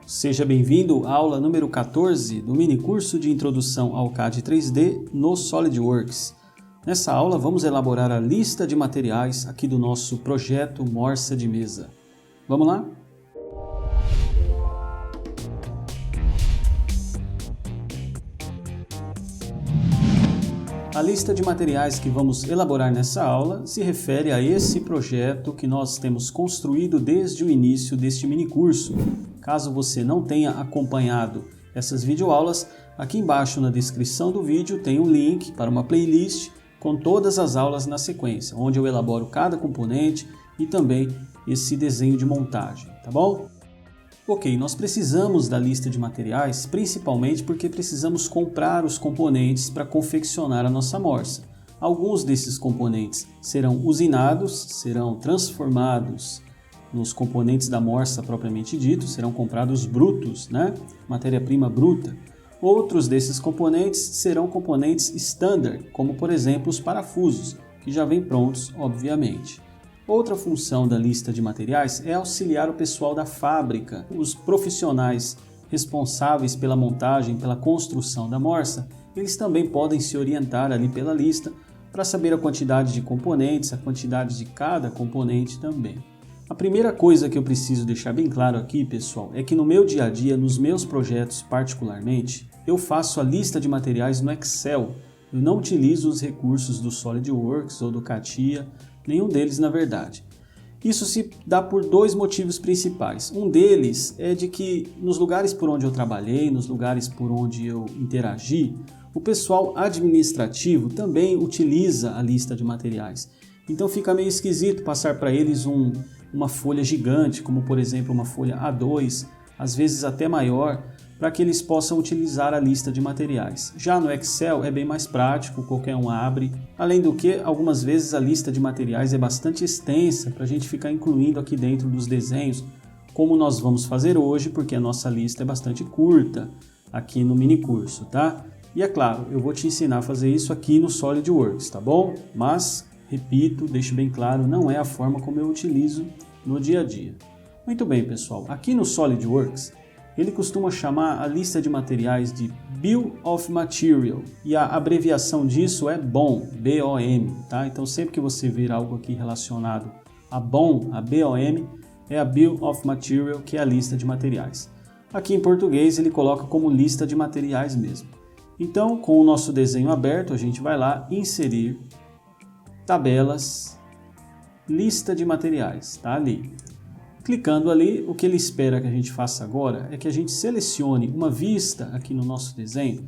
Seja bem-vindo à aula número 14 do mini curso de Introdução ao CAD 3D no SolidWorks. Nessa aula vamos elaborar a lista de materiais aqui do nosso projeto Morsa de Mesa. Vamos lá? A lista de materiais que vamos elaborar nessa aula se refere a esse projeto que nós temos construído desde o início deste mini curso. Caso você não tenha acompanhado essas videoaulas, aqui embaixo na descrição do vídeo tem um link para uma playlist com todas as aulas na sequência, onde eu elaboro cada componente e também esse desenho de montagem, tá bom? Ok, nós precisamos da lista de materiais, principalmente porque precisamos comprar os componentes para confeccionar a nossa morsa. Alguns desses componentes serão usinados, serão transformados nos componentes da morsa propriamente dito, serão comprados brutos, né? Matéria-prima bruta. Outros desses componentes serão componentes standard, como por exemplo os parafusos, que já vêm prontos, obviamente. Outra função da lista de materiais é auxiliar o pessoal da fábrica. Os profissionais responsáveis pela montagem, pela construção da morsa, eles também podem se orientar ali pela lista para saber a quantidade de componentes, a quantidade de cada componente também. A primeira coisa que eu preciso deixar bem claro aqui, pessoal, é que no meu dia a dia, nos meus projetos particularmente, eu faço a lista de materiais no Excel. Eu não utilizo os recursos do SolidWorks ou do CATIA, nenhum deles na verdade. Isso se dá por dois motivos principais. Um deles é de que nos lugares por onde eu trabalhei, nos lugares por onde eu interagi, o pessoal administrativo também utiliza a lista de materiais. Então fica meio esquisito passar para eles uma folha gigante, como por exemplo uma folha A2, às vezes até maior, para que eles possam utilizar a lista de materiais. Já no Excel é bem mais prático, qualquer um abre. Além do que, algumas vezes a lista de materiais é bastante extensa para a gente ficar incluindo aqui dentro dos desenhos, como nós vamos fazer hoje, porque a nossa lista é bastante curta aqui no mini curso, tá? E é claro, eu vou te ensinar a fazer isso aqui no SolidWorks, tá bom? Mas, repito, deixo bem claro, não é a forma como eu utilizo no dia a dia. Muito bem, pessoal, aqui no SolidWorks, ele costuma chamar a lista de materiais de Bill of Material e a abreviação disso é BOM, B-O-M, tá? Então sempre que você ver algo aqui relacionado a BOM, a B-O-M, é a Bill of Material, que é a lista de materiais. Aqui em português ele coloca como lista de materiais mesmo. Então com o nosso desenho aberto a gente vai lá inserir tabelas, lista de materiais, tá ali. Clicando ali, o que ele espera que a gente faça agora é que a gente selecione uma vista aqui no nosso desenho,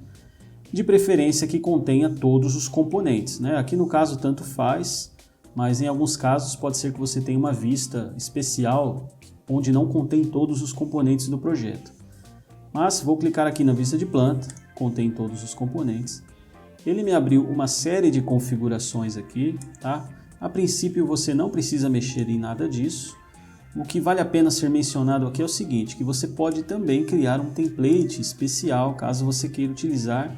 de preferência que contenha todos os componentes, né? Aqui no caso tanto faz, mas em alguns casos pode ser que você tenha uma vista especial onde não contém todos os componentes do projeto. Mas vou clicar aqui na vista de planta, contém todos os componentes. Ele me abriu uma série de configurações aqui, tá? A princípio você não precisa mexer em nada disso. O que vale a pena ser mencionado aqui é o seguinte, que você pode também criar um template especial caso você queira utilizar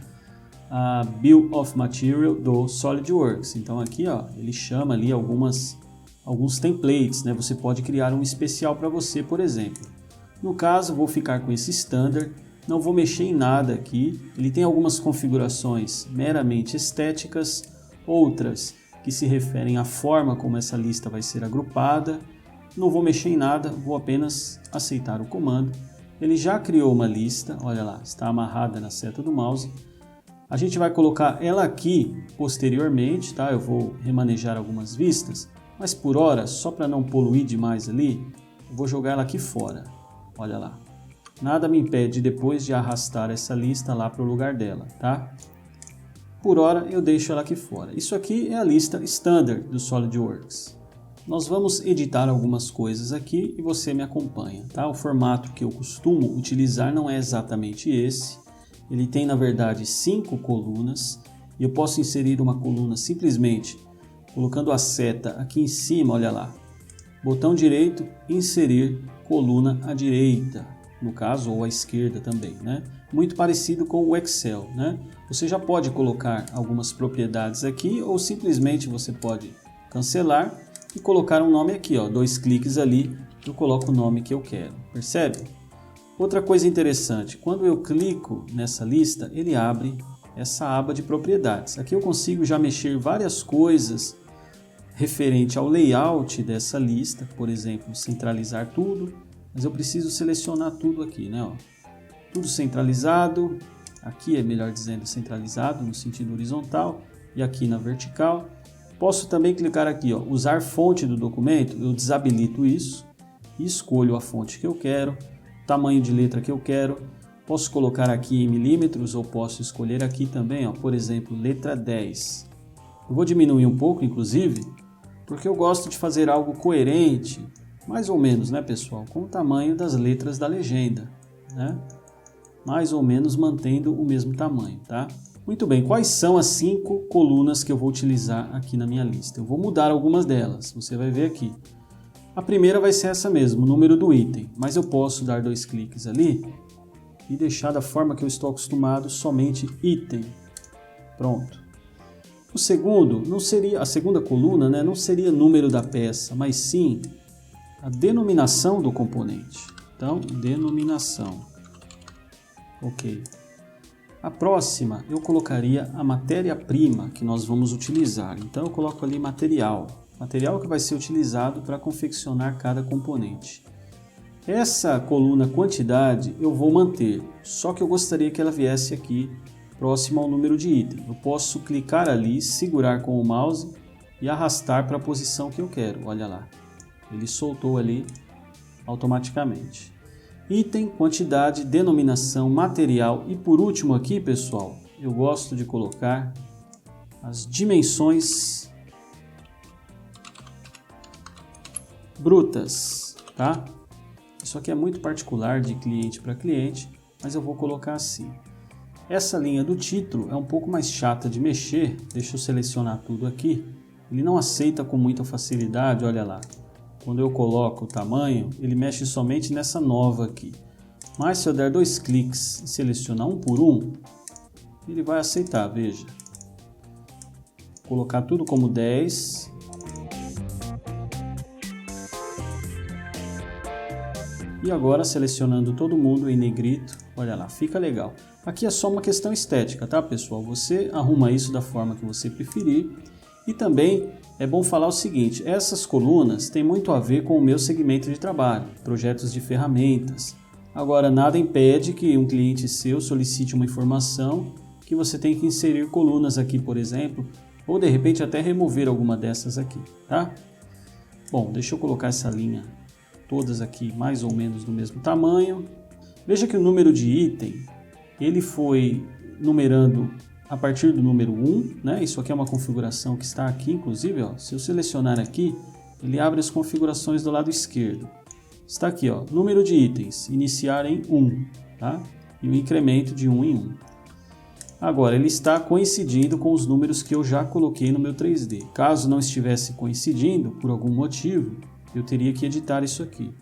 a Bill of Material do SolidWorks. Então aqui ó, ele chama ali alguns templates, né? Você pode criar um especial para você, por exemplo. No caso, vou ficar com esse standard, não vou mexer em nada aqui. Ele tem algumas configurações meramente estéticas, outras que se referem à forma como essa lista vai ser agrupada. Não vou mexer em nada, vou apenas aceitar o comando. Ele já criou uma lista, olha lá, está amarrada na seta do mouse. A gente vai colocar ela aqui posteriormente, tá? Eu vou remanejar algumas vistas, mas por hora, só para não poluir demais ali, eu vou jogar ela aqui fora, olha lá. Nada me impede depois de arrastar essa lista lá para o lugar dela, tá? Por hora eu deixo ela aqui fora. Isso aqui é a lista standard do SolidWorks. Nós vamos editar algumas coisas aqui e você me acompanha, tá? O formato que eu costumo utilizar não é exatamente esse. Ele tem, na verdade, 5 colunas e eu posso inserir uma coluna simplesmente colocando a seta aqui em cima, olha lá. Botão direito, inserir coluna à direita, no caso, ou à esquerda também, né? Muito parecido com o Excel, né? Você já pode colocar algumas propriedades aqui ou simplesmente você pode cancelar e colocar um nome aqui, ó, 2 cliques ali, eu coloco o nome que eu quero, percebe? Outra coisa interessante, quando eu clico nessa lista, ele abre essa aba de propriedades. Aqui eu consigo já mexer várias coisas referente ao layout dessa lista, por exemplo, centralizar tudo, mas eu preciso selecionar tudo aqui, né? Ó, tudo centralizado, aqui é melhor dizendo centralizado no sentido horizontal e aqui na vertical. Posso também clicar aqui, ó, usar fonte do documento, eu desabilito isso e escolho a fonte que eu quero, tamanho de letra que eu quero. Posso colocar aqui em milímetros ou posso escolher aqui também, ó, por exemplo, letra 10. Eu vou diminuir um pouco, inclusive, porque eu gosto de fazer algo coerente, mais ou menos, né, pessoal, com o tamanho das letras da legenda, né? Mais ou menos mantendo o mesmo tamanho, tá? Muito bem, quais são as 5 colunas que eu vou utilizar aqui na minha lista? Eu vou mudar algumas delas, você vai ver aqui. A primeira vai ser essa mesmo, o número do item, mas eu posso dar 2 cliques ali e deixar da forma que eu estou acostumado, somente item. Pronto. O segundo, a segunda coluna, né, não seria número da peça, mas sim a denominação do componente. Então, denominação. Ok. A próxima, eu colocaria a matéria-prima que nós vamos utilizar. Então, eu coloco ali material. Material que vai ser utilizado para confeccionar cada componente. Essa coluna quantidade eu vou manter, só que eu gostaria que ela viesse aqui próximo ao número de item. Eu posso clicar ali, segurar com o mouse e arrastar para a posição que eu quero. Olha lá, ele soltou ali automaticamente. Item, quantidade, denominação, material e por último aqui, pessoal, eu gosto de colocar as dimensões brutas, tá? Isso aqui é muito particular de cliente para cliente, mas eu vou colocar assim. Essa linha do título é um pouco mais chata de mexer, deixa eu selecionar tudo aqui. Ele não aceita com muita facilidade, olha lá. Quando eu coloco o tamanho, ele mexe somente nessa nova aqui. Mas se eu der 2 cliques e selecionar um por um, ele vai aceitar, veja. Vou colocar tudo como 10. E agora selecionando todo mundo em negrito, olha lá, fica legal. Aqui é só uma questão estética, tá, pessoal? Você arruma isso da forma que você preferir. E também é bom falar o seguinte, essas colunas têm muito a ver com o meu segmento de trabalho, projetos de ferramentas. Agora, nada impede que um cliente seu solicite uma informação que você tem que inserir colunas aqui, por exemplo, ou de repente até remover alguma dessas aqui, tá? Bom, deixa eu colocar essa linha todas aqui mais ou menos do mesmo tamanho. Veja que o número de item, ele foi numerando a partir do número 1, né? Isso aqui é uma configuração que está aqui, inclusive, ó, se eu selecionar aqui, ele abre as configurações do lado esquerdo. Está aqui, ó, número de itens, iniciar em 1, tá? E o incremento de 1 em 1. Agora, ele está coincidindo com os números que eu já coloquei no meu 3D. Caso não estivesse coincidindo, por algum motivo, eu teria que editar isso aqui.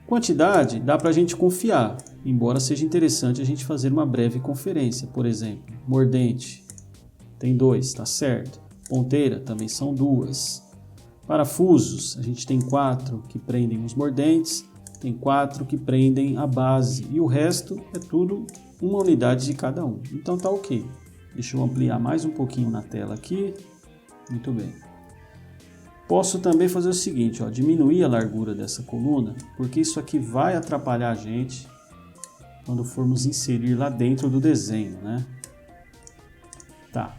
Quantidade dá para a gente confiar, embora seja interessante a gente fazer uma breve conferência. Por exemplo, mordente, tem 2, tá certo. Ponteira, também são 2. Parafusos, a gente tem 4 que prendem os mordentes, tem 4 que prendem a base e o resto é tudo uma unidade de cada um. Então tá ok. Deixa eu ampliar mais um pouquinho na tela aqui. Muito bem. Posso também fazer o seguinte, ó, diminuir a largura dessa coluna, porque isso aqui vai atrapalhar a gente quando formos inserir lá dentro do desenho, né? Tá.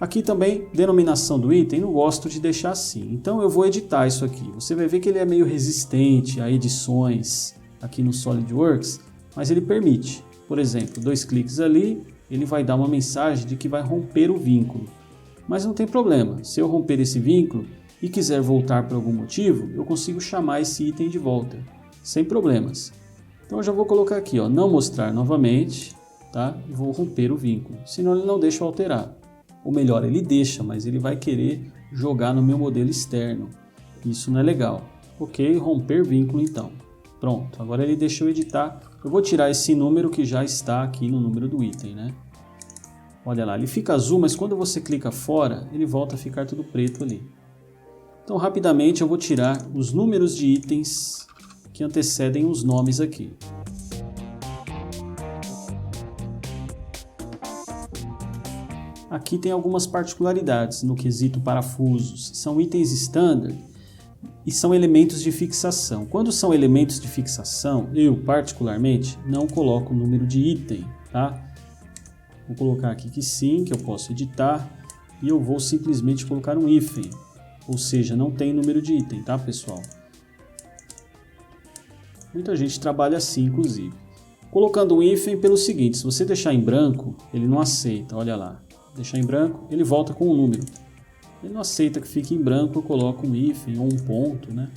Aqui também, denominação do item, não gosto de deixar assim. Então eu vou editar isso aqui. Você vai ver que ele é meio resistente a edições aqui no SolidWorks, mas ele permite. Por exemplo, 2 cliques ali, ele vai dar uma mensagem de que vai romper o vínculo. Mas não tem problema, se eu romper esse vínculo e quiser voltar por algum motivo, eu consigo chamar esse item de volta, sem problemas. Então eu já vou colocar aqui, ó, não mostrar novamente, tá? E vou romper o vínculo, senão ele não deixa eu alterar. Ou melhor, ele deixa, mas ele vai querer jogar no meu modelo externo. Isso não é legal. Ok, romper vínculo então. Pronto, agora ele deixa eu editar. Eu vou tirar esse número que já está aqui no número do item, né? Olha lá, ele fica azul, mas quando você clica fora, ele volta a ficar tudo preto ali. Então, rapidamente eu vou tirar os números de itens que antecedem os nomes aqui. Aqui tem algumas particularidades no quesito parafusos. São itens standard e são elementos de fixação. Quando são elementos de fixação, eu particularmente não coloco o número de item, tá? Vou colocar aqui que sim, que eu posso editar, e eu vou simplesmente colocar um hífen, ou seja, não tem número de item, tá, pessoal? Muita gente trabalha assim, inclusive. Colocando um hífen pelo seguinte, se você deixar em branco, ele não aceita, olha lá. Deixar em branco, ele volta com um número. Ele não aceita que fique em branco, eu coloco um hífen ou um ponto, né?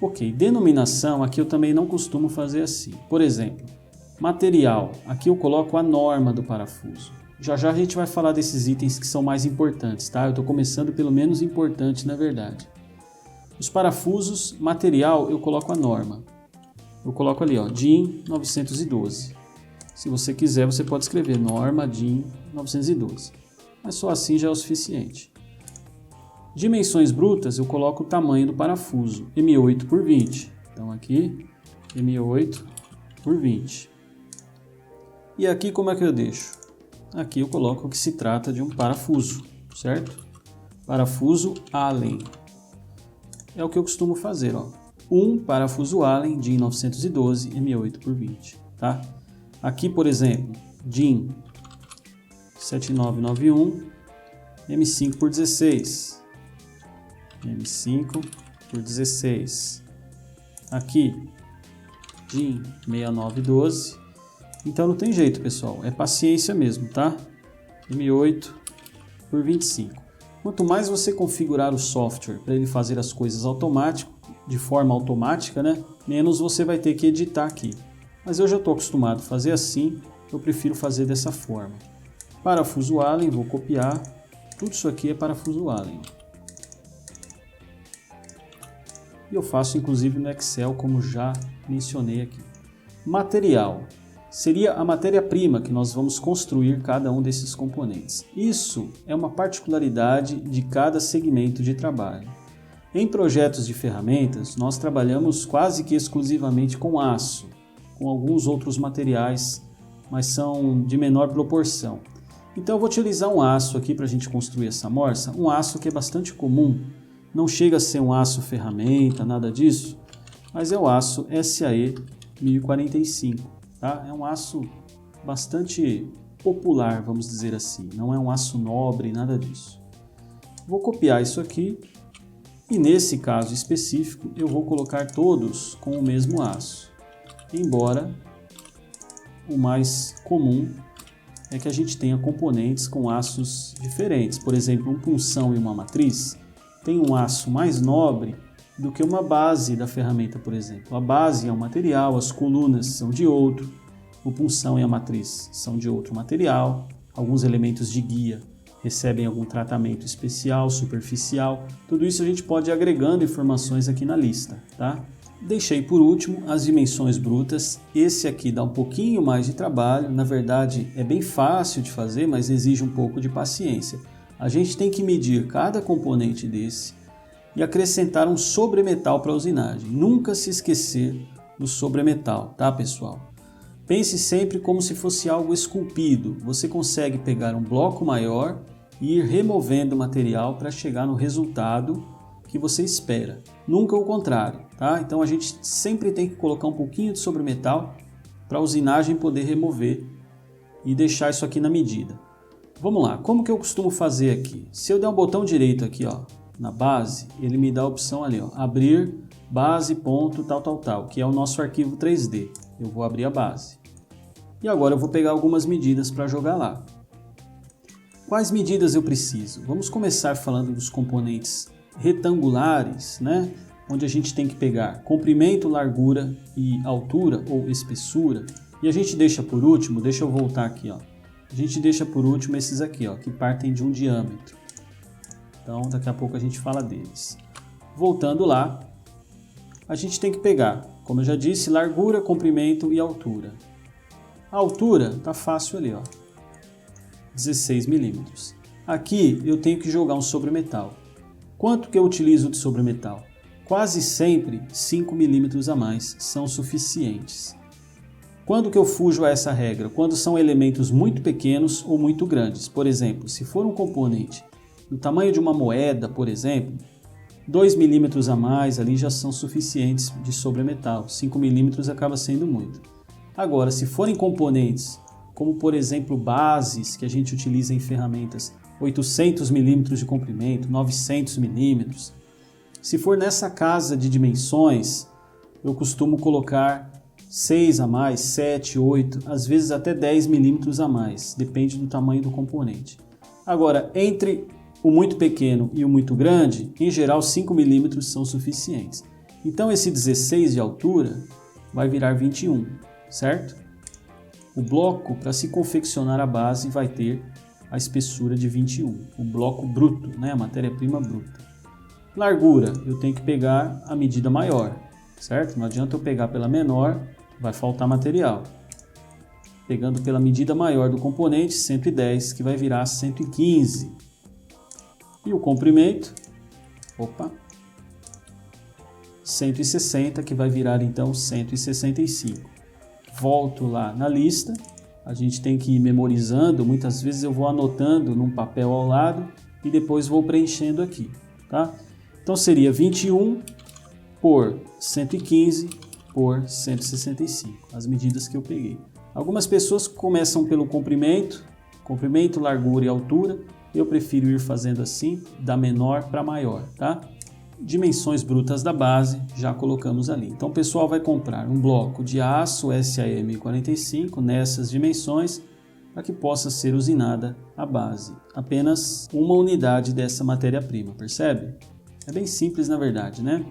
Ok, denominação, aqui eu também não costumo fazer assim. Por exemplo, material, aqui eu coloco a norma do parafuso. Já já a gente vai falar desses itens que são mais importantes, tá? Eu estou começando pelo menos importante, na verdade. Os parafusos, material, eu coloco a norma. Eu coloco ali, ó, DIN 912. Se você quiser, você pode escrever norma DIN 912. Mas só assim já é o suficiente. Dimensões brutas, eu coloco o tamanho do parafuso, M8 por 20. Então aqui, M8 por 20. E aqui como é que eu deixo? Aqui eu coloco que se trata de um parafuso, certo? Parafuso Allen. É o que eu costumo fazer, ó. Um parafuso Allen DIN 912 M8 por 20, tá? Aqui, por exemplo, DIN 7991 M5 por 16. M5 por 16. Aqui, DIN 6912. Então não tem jeito, pessoal. É paciência mesmo, tá? M8 por 25. Quanto mais você configurar o software para ele fazer as coisas de forma automática, né? Menos você vai ter que editar aqui. Mas eu já estou acostumado a fazer assim, eu prefiro fazer dessa forma. Parafuso Allen, vou copiar. Tudo isso aqui é parafuso Allen. E eu faço inclusive no Excel, como já mencionei aqui. Material. Seria a matéria-prima que nós vamos construir cada um desses componentes. Isso é uma particularidade de cada segmento de trabalho. Em projetos de ferramentas, nós trabalhamos quase que exclusivamente com aço, com alguns outros materiais, mas são de menor proporção. Então eu vou utilizar um aço aqui para a gente construir essa morsa, um aço que é bastante comum, não chega a ser um aço ferramenta, nada disso, mas é o aço SAE 1045. Tá? É um aço bastante popular, vamos dizer assim, não é um aço nobre, nada disso. Vou copiar isso aqui e nesse caso específico eu vou colocar todos com o mesmo aço. Embora o mais comum é que a gente tenha componentes com aços diferentes. Por exemplo, um punção e uma matriz tem um aço mais nobre do que uma base da ferramenta, por exemplo. A base é um material, as colunas são de outro, o punção e a matriz são de outro material, alguns elementos de guia recebem algum tratamento especial, superficial. Tudo isso a gente pode ir agregando informações aqui na lista, tá? Deixei por último as dimensões brutas. Esse aqui dá um pouquinho mais de trabalho, na verdade é bem fácil de fazer, mas exige um pouco de paciência. A gente tem que medir cada componente desse e acrescentar um sobremetal para a usinagem. Nunca se esquecer do sobremetal, tá, pessoal? Pense sempre como se fosse algo esculpido. Você consegue pegar um bloco maior e ir removendo o material para chegar no resultado que você espera. Nunca o contrário, tá? Então a gente sempre tem que colocar um pouquinho de sobremetal para a usinagem poder remover e deixar isso aqui na medida. Vamos lá, como que eu costumo fazer aqui? Se eu der um botão direito aqui, ó, na base, ele me dá a opção ali, ó, abrir base ponto tal, que é o nosso arquivo 3D. Eu vou abrir a base. E agora eu vou pegar algumas medidas para jogar lá. Quais medidas eu preciso? Vamos começar falando dos componentes retangulares, né? Onde a gente tem que pegar comprimento, largura e altura ou espessura. E a gente deixa por último, deixa eu voltar aqui, ó. A gente deixa por último esses aqui, ó, que partem de um diâmetro. Então daqui a pouco a gente fala deles. Voltando lá, a gente tem que pegar, como eu já disse, largura, comprimento e altura. A altura tá fácil ali, ó, 16 milímetros. Aqui eu tenho que jogar um sobremetal. Quanto que eu utilizo de sobremetal? Quase sempre 5 milímetros a mais são suficientes. Quando que eu fujo a essa regra? Quando são elementos muito pequenos ou muito grandes. Por exemplo, se for um componente do tamanho de uma moeda, por exemplo, 2 milímetros a mais ali já são suficientes de sobremetal. 5 milímetros acaba sendo muito. Agora, se forem componentes, como por exemplo bases que a gente utiliza em ferramentas, 800 milímetros de comprimento, 900 milímetros, se for nessa casa de dimensões, eu costumo colocar 6 a mais, 7, 8, às vezes até 10 milímetros a mais, depende do tamanho do componente. Agora, entre o muito pequeno e o muito grande, em geral 5 milímetros são suficientes. Então esse 16 de altura vai virar 21, certo? O bloco, para se confeccionar a base, vai ter a espessura de 21, o bloco bruto, né? A matéria-prima bruta. Largura, eu tenho que pegar a medida maior, certo? Não adianta eu pegar pela menor, vai faltar material. Pegando pela medida maior do componente, 110, que vai virar 115. E o comprimento, 160, que vai virar então 165. Volto lá na lista, a gente tem que ir memorizando, muitas vezes eu vou anotando num papel ao lado e depois vou preenchendo aqui, tá? Então seria 21 por 115 por 165, as medidas que eu peguei. Algumas pessoas começam pelo comprimento, largura e altura. Eu prefiro ir fazendo assim, da menor para maior, tá? Dimensões brutas da base, já colocamos ali. Então o pessoal vai comprar um bloco de aço SAE 1045 nessas dimensões para que possa ser usinada a base. Apenas uma unidade dessa matéria-prima, percebe? É bem simples na verdade, né?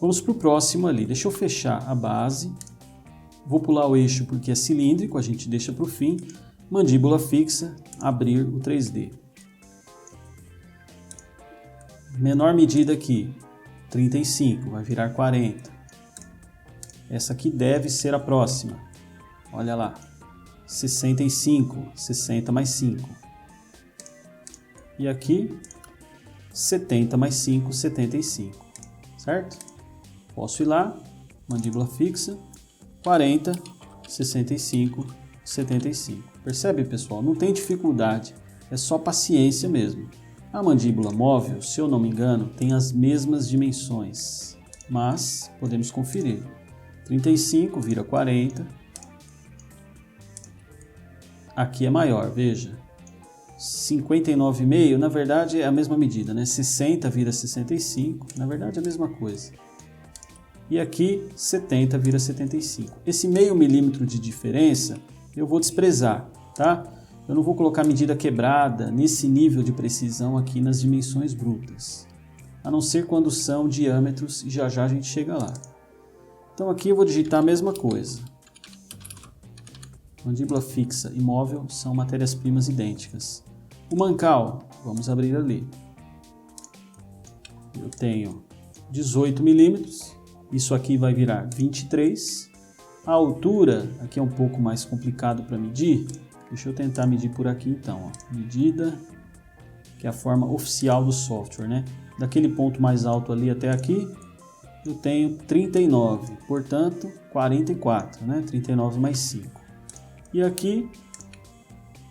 Vamos para o próximo ali. Deixa eu fechar a base. Vou pular o eixo porque é cilíndrico, a gente deixa para o fim. Mandíbula fixa, abrir o 3D. Menor medida aqui, 35, vai virar 40. Essa aqui deve ser a próxima. Olha lá, 65, 60 mais 5. E aqui, 70 mais 5, 75. Certo? Posso ir lá, mandíbula fixa, 40, 65, 75. Percebe, pessoal? Não tem dificuldade, é só paciência mesmo. A mandíbula móvel, se eu não me engano, tem as mesmas dimensões, mas podemos conferir. 35 vira 40. Aqui é maior, veja. 59,5, na verdade é a mesma medida, né? 60 vira 65, na verdade é a mesma coisa. E aqui 70 vira 75. Esse meio milímetro de diferença eu vou desprezar, tá? Eu não vou colocar medida quebrada nesse nível de precisão aqui nas dimensões brutas, a não ser quando são diâmetros e já já a gente chega lá. Então aqui eu vou digitar a mesma coisa. Mandíbula fixa e móvel são matérias-primas idênticas. O mancal, vamos abrir ali. Eu tenho 18 milímetros, isso aqui vai virar 23. A altura, aqui é um pouco mais complicado para medir. Deixa eu tentar medir por aqui então, ó. Medida, que é a forma oficial do software, né? Daquele ponto mais alto ali até aqui, eu tenho 39, portanto 44, né? 39 mais 5. E aqui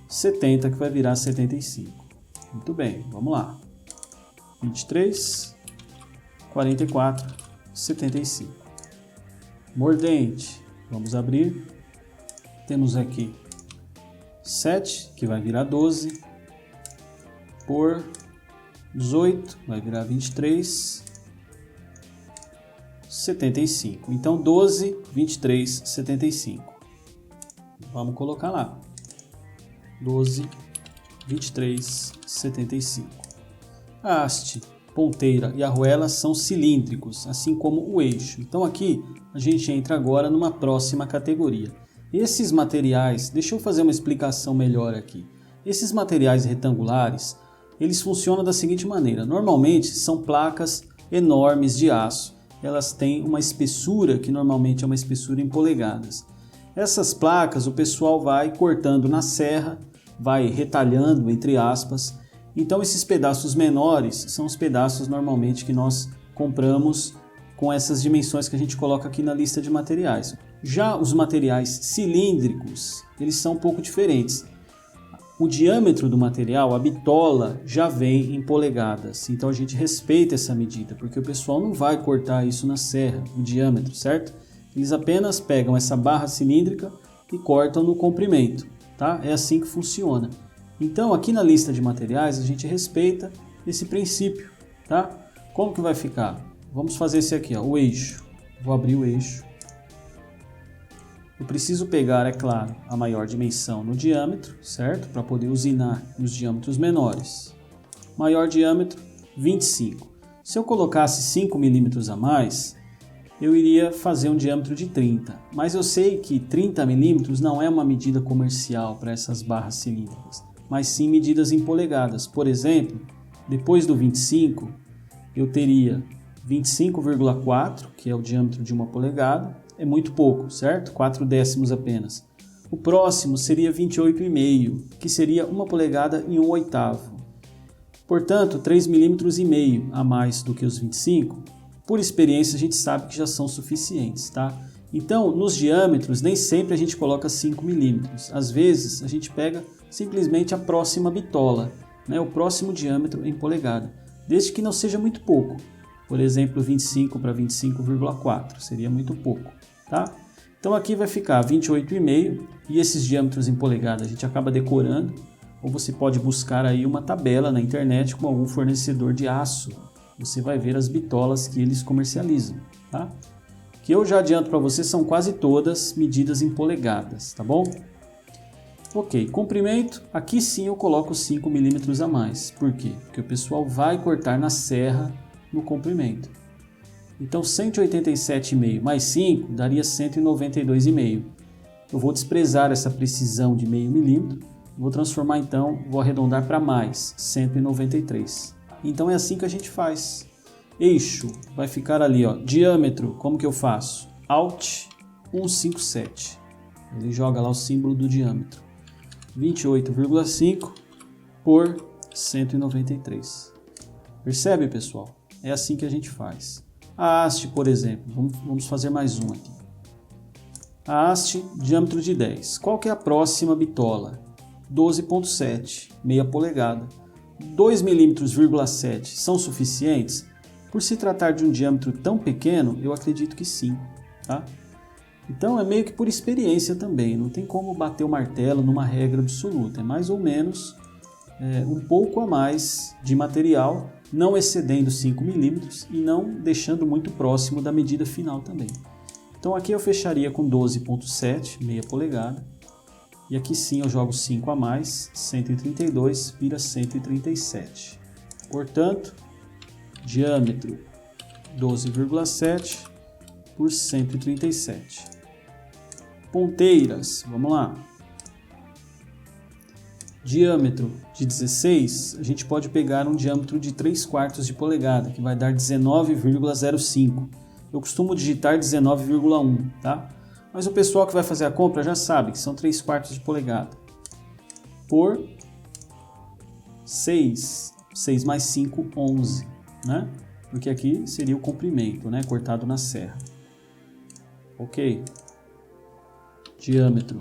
70, que vai virar 75. Muito bem, vamos lá. 23, 44, 75. Mordente, vamos abrir. Temos aqui 7, que vai virar 12, por 18, vai virar 23, 75. Então, 12, 23, 75. Vamos colocar lá. 12, 23, 75. A haste, ponteira e arruela são cilíndricos, assim como o eixo. Então, aqui a gente entra agora numa próxima categoria. Esses materiais, deixa eu fazer uma explicação melhor aqui. Esses materiais retangulares, eles funcionam da seguinte maneira. Normalmente são placas enormes de aço. Elas têm uma espessura que normalmente é uma espessura em polegadas. Essas placas o pessoal vai cortando na serra, vai retalhando entre aspas. Então esses pedaços menores são os pedaços normalmente que nós compramos com essas dimensões que a gente coloca aqui na lista de materiais. Já os materiais cilíndricos, eles são um pouco diferentes. O diâmetro do material, a bitola, já vem em polegadas. Então a gente respeita essa medida, porque o pessoal não vai cortar isso na serra, o diâmetro, certo? Eles apenas pegam essa barra cilíndrica e cortam no comprimento, tá? É assim que funciona. Então aqui na lista de materiais a gente respeita esse princípio, tá? Como que vai ficar? Vamos fazer esse aqui, ó, o eixo. Vou abrir o eixo. Eu preciso pegar, é claro, a maior dimensão no diâmetro, certo? Para poder usinar nos diâmetros menores. Maior diâmetro, 25. Se eu colocasse 5 milímetros a mais, eu iria fazer um diâmetro de 30. Mas eu sei que 30 milímetros não é uma medida comercial para essas barras cilíndricas, mas sim medidas em polegadas. Por exemplo, depois do 25, eu teria 25,4, que é o diâmetro de uma polegada. É muito pouco, certo? 4 décimos apenas. O próximo seria 28,5, que seria 1 polegada e 1/8. Portanto, 3,5 milímetros a mais do que os 25. Por experiência, a gente sabe que já são suficientes, tá? Então, nos diâmetros, nem sempre a gente coloca 5 milímetros. Às vezes, a gente pega simplesmente a próxima bitola, né? O próximo diâmetro em polegada, desde que não seja muito pouco. Por exemplo, 25 para 25,4 seria muito pouco, tá? Então aqui vai ficar 28,5 e esses diâmetros em polegada a gente acaba decorando, ou você pode buscar aí uma tabela na internet com algum fornecedor de aço. Você vai ver as bitolas que eles comercializam, tá? Que eu já adianto para você, são quase todas medidas em polegadas, tá bom? Ok, comprimento, aqui sim eu coloco 5 milímetros a mais. Por quê? Porque o pessoal vai cortar na serra no comprimento. Então 187,5 mais 5 daria 192,5. Eu vou desprezar essa precisão de meio milímetro, vou transformar então, vou arredondar para mais, 193. Então é assim que a gente faz. Eixo vai ficar ali, ó, diâmetro, como que eu faço? Alt 157. Ele joga lá o símbolo do diâmetro. 28,5 por 193. Percebe, pessoal? É assim que a gente faz. A haste, por exemplo, vamos fazer mais um aqui. A haste, diâmetro de 10. Qual que é a próxima bitola? 12,7, meia polegada. 2,7 mm são suficientes? Por se tratar de um diâmetro tão pequeno, eu acredito que sim, tá? Então é meio que por experiência também, não tem como bater o martelo numa regra absoluta, é mais ou menos um pouco a mais de material, não excedendo 5 milímetros e não deixando muito próximo da medida final também. Então aqui eu fecharia com 12,7, meia polegada, e aqui sim eu jogo 5 a mais, 132 vira 137. Portanto, diâmetro 12,7 por 137. Ponteiras, vamos lá. Diâmetro de 16, a gente pode pegar um diâmetro de 3/4 de polegada, que vai dar 19,05. Eu costumo digitar 19,1, tá? Mas o pessoal que vai fazer a compra já sabe que são 3/4 de polegada. Por 6. 6 mais 5, 11, né? Porque aqui seria o comprimento, né? Cortado na serra. Ok. Diâmetro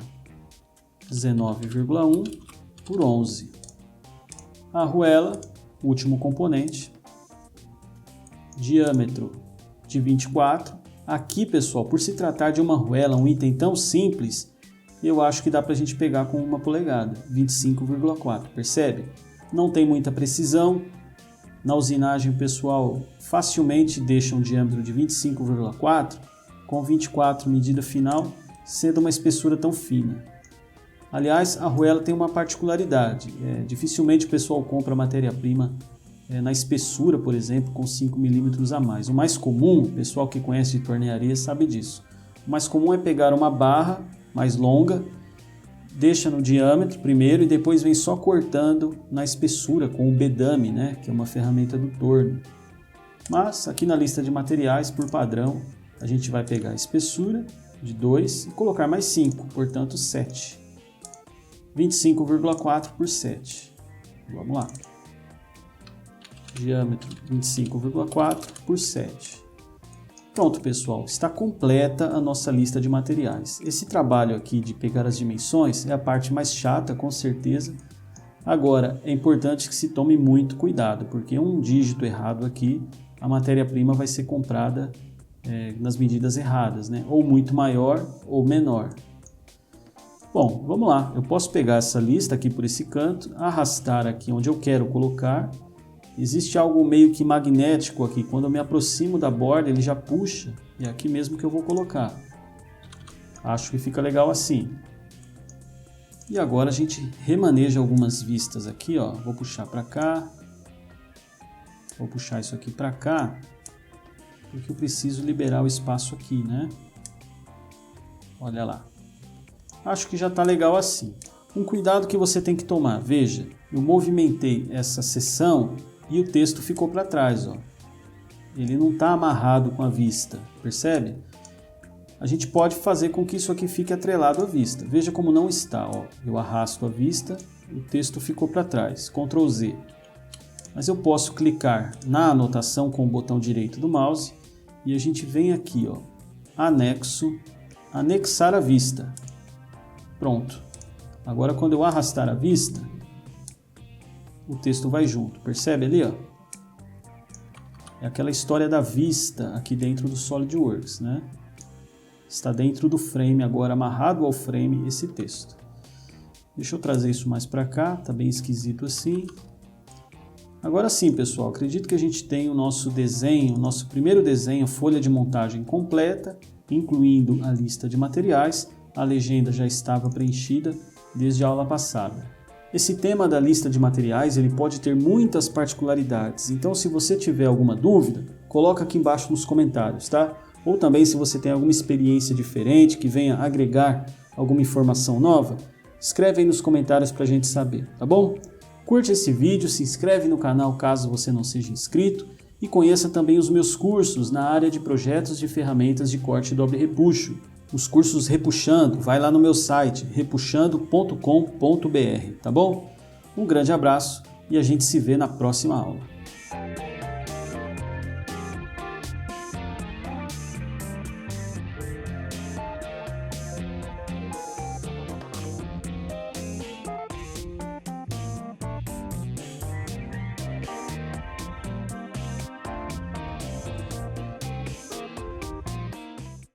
19,1 por 11. A arruela, último componente. Diâmetro de 24. Aqui, pessoal, por se tratar de uma arruela, um item tão simples, eu acho que dá para a gente pegar com 1 polegada, 25,4. Percebe? Não tem muita precisão. Na usinagem, o pessoal facilmente deixa um diâmetro de 25,4 com 24 medida final, sendo uma espessura tão fina. Aliás, a arruela tem uma particularidade. Dificilmente o pessoal compra matéria-prima na espessura, por exemplo, com 5 milímetros a mais. O mais comum, o pessoal que conhece de tornearia sabe disso. O mais comum é pegar uma barra mais longa, deixa no diâmetro primeiro e depois vem só cortando na espessura com o bedame, né, que é uma ferramenta do torno. Mas aqui na lista de materiais, por padrão, a gente vai pegar a espessura de 2 e colocar mais 5, portanto 7. 25,4 por 7. Vamos lá. Diâmetro 25,4 por 7. Pronto, pessoal, está completa a nossa lista de materiais. Esse trabalho aqui de pegar as dimensões é a parte mais chata, com certeza. Agora, é importante que se tome muito cuidado, porque um dígito errado aqui, a matéria-prima vai ser comprada nas medidas erradas, né? Ou muito maior ou menor. Bom, vamos lá. Eu posso pegar essa lista aqui por esse canto, arrastar aqui onde eu quero colocar. Existe algo meio que magnético aqui. Quando eu me aproximo da borda, ele já puxa. E é aqui mesmo que eu vou colocar. Acho que fica legal assim. E agora a gente remaneja algumas vistas aqui, ó. Vou puxar para cá. Vou puxar isso aqui para cá. Porque eu preciso liberar o espaço aqui, né? Olha lá. Acho que já está legal assim. Um cuidado que você tem que tomar. Veja, eu movimentei essa seção e o texto ficou para trás, ó. Ele não está amarrado com a vista, percebe? A gente pode fazer com que isso aqui fique atrelado à vista. Veja como não está, ó. Eu arrasto a vista, o texto ficou para trás. Ctrl Z. Mas eu posso clicar na anotação com o botão direito do mouse e a gente vem aqui, ó, anexo, anexar a vista. Pronto. Agora quando eu arrastar a vista, o texto vai junto. Percebe ali, ó? É aquela história da vista aqui dentro do SolidWorks, né? Está dentro do frame, agora amarrado ao frame esse texto. Deixa eu trazer isso mais para cá, tá bem esquisito assim. Agora sim, pessoal, acredito que a gente tem o nosso desenho, nosso primeiro desenho, folha de montagem completa, incluindo a lista de materiais. A legenda já estava preenchida desde a aula passada. Esse tema da lista de materiais ele pode ter muitas particularidades, então se você tiver alguma dúvida, coloca aqui embaixo nos comentários, tá? Ou também se você tem alguma experiência diferente que venha agregar alguma informação nova, escreve aí nos comentários para a gente saber, tá bom? Curte esse vídeo, se inscreve no canal caso você não seja inscrito e conheça também os meus cursos na área de projetos de ferramentas de corte e dobre repuxo. Os cursos Repuxando, vai lá no meu site repuxando.com.br, tá bom? Um grande abraço e a gente se vê na próxima aula.